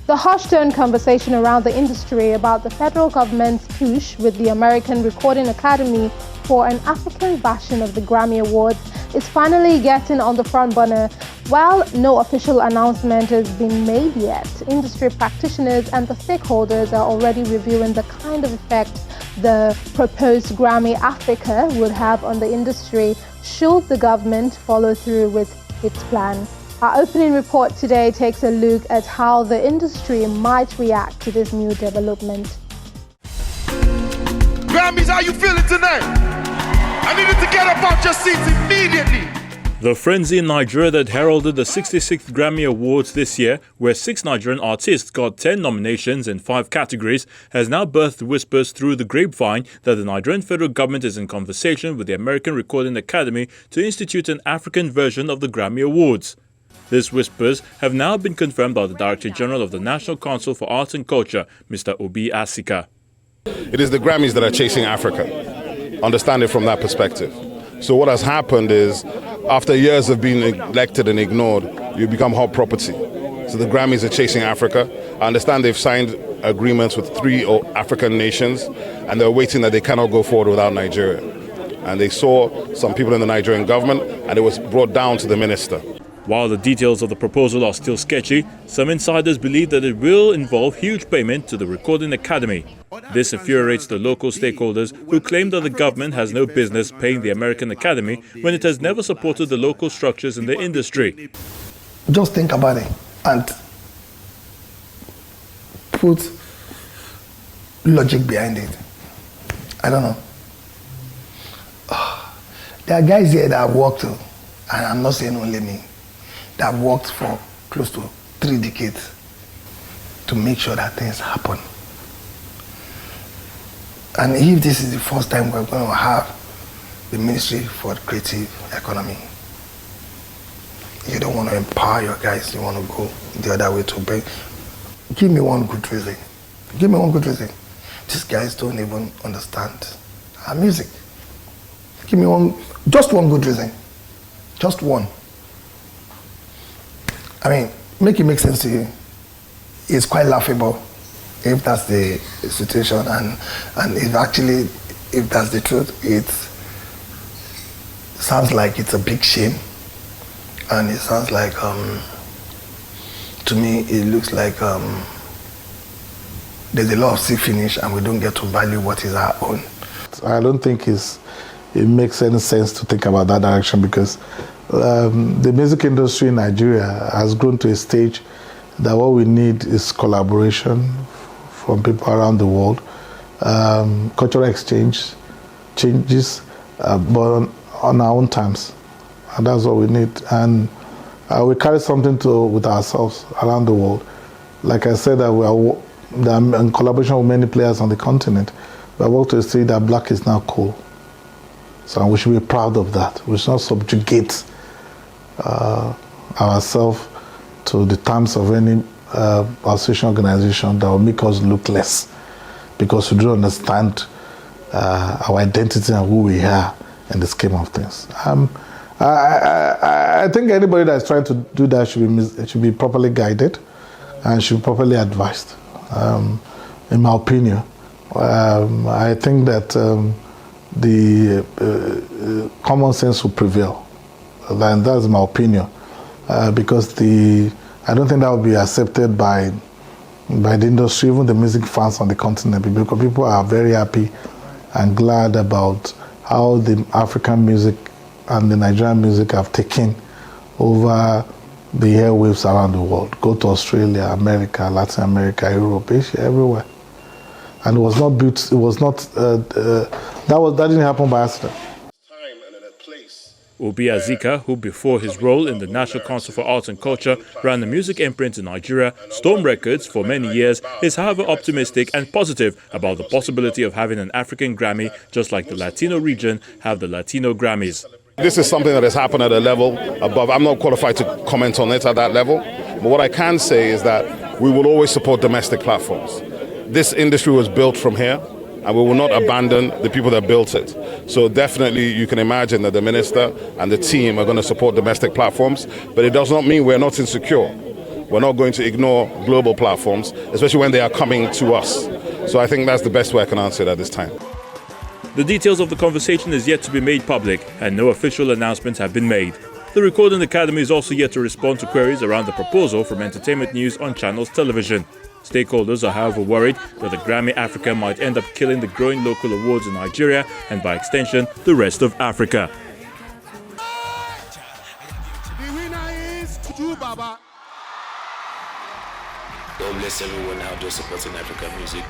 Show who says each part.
Speaker 1: The hushed-tone conversation around the industry about the federal government's push with the American Recording Academy for an African version of the Grammy Awards is finally getting on the front burner. While no official announcement has been made yet, industry practitioners and the stakeholders are already reviewing the kind of effect the proposed Grammy Africa would have on the industry should the government follow through with its plan. Our opening report today takes a look at how the industry might react to this new development.
Speaker 2: Grammys, how you feeling tonight? I need you to get up off your seats immediately.
Speaker 3: The frenzy in Nigeria that heralded the 66th Grammy Awards this year, where 6 Nigerian artists got 10 nominations in 5 categories, has now birthed whispers through the grapevine that the Nigerian federal government is in conversation with the American Recording Academy to institute an African version of the Grammy Awards. These whispers have now been confirmed by the Director General of the National Council for Arts and Culture, Mr. Obi Asika.
Speaker 4: It is the Grammys that are chasing Africa. Understand it from that perspective. So what has happened is, after years of being elected and ignored, you become hot property. So the Grammys are chasing Africa. I understand they've signed agreements with 3 African nations, and they're waiting that they cannot go forward without Nigeria. And they saw some people in the Nigerian government, and it was brought down to the minister.
Speaker 3: While the details of the proposal are still sketchy, some insiders believe that it will involve huge payment to the Recording Academy. This infuriates the local stakeholders who claim that the government has no business paying the American Academy when it has never supported the local structures in the industry.
Speaker 5: Just think about it and put logic behind it. I don't know. There are guys here that have worked, and I'm not saying only me, that have worked for close to 3 decades to make sure that things happen. And if this is the first time we're going to have the Ministry for Creative Economy, you don't want to empower your guys, you want to go the other way to bring. Give me one good reason. Give me one good reason. These guys don't even understand our music. Give me just one good reason. Just one. I mean, make it make sense to you. It's quite laughable if that's the situation, and if that's the truth, it sounds like it's a big shame, and it sounds like to me it looks like there's a lot of see finish, and we don't get to value what is our own.
Speaker 6: I don't think it makes any sense to think about that direction, because the music industry in Nigeria has grown to a stage that what we need is collaboration from people around the world, cultural exchange, changes, but on our own terms. And that's what we need. And we carry something with ourselves around the world. Like I said, that we are in collaboration with many players on the continent. We are working to see that black is now cool. So we should be proud of that. We should not subjugate ourselves to the terms of any association organization that will make us look less, because we don't understand our identity and who we are in the scheme of things. I think anybody that is trying to do that should be properly guided and should be properly advised. In my opinion, I think that the common sense will prevail, and that's my opinion, because I don't think that will be accepted by the industry, even the music fans on the continent, because people are very happy and glad about how the African music and the Nigerian music have taken over the airwaves around the world. Go to Australia, America, Latin America, Europe, Asia, everywhere. And it was not built, that didn't happen by accident.
Speaker 3: Obi Asika, who before his role in the National Council for Arts and Culture ran the music imprint in Nigeria, Storm Records, for many years, is however optimistic and positive about the possibility of having an African Grammy, just like the Latino region have the Latino Grammys.
Speaker 4: This is something that has happened at a level above. I'm not qualified to comment on it at that level, but what I can say is that we will always support domestic platforms. This industry was built from here, and we will not abandon the people that built it. So definitely you can imagine that the minister and the team are going to support domestic platforms, but it does not mean we're not insecure. We're not going to ignore global platforms, especially when they are coming to us. So I think that's the best way I can answer it at this time.
Speaker 3: The details of the conversation is yet to be made public, and no official announcements have been made. The Recording Academy is also yet to respond to queries around the proposal from Entertainment News on Channels Television. Stakeholders are however worried that the Grammy Africa might end up killing the growing local awards in Nigeria and by extension the rest of Africa.
Speaker 2: The winner is Baba.
Speaker 7: God bless everyone out there supporting African music.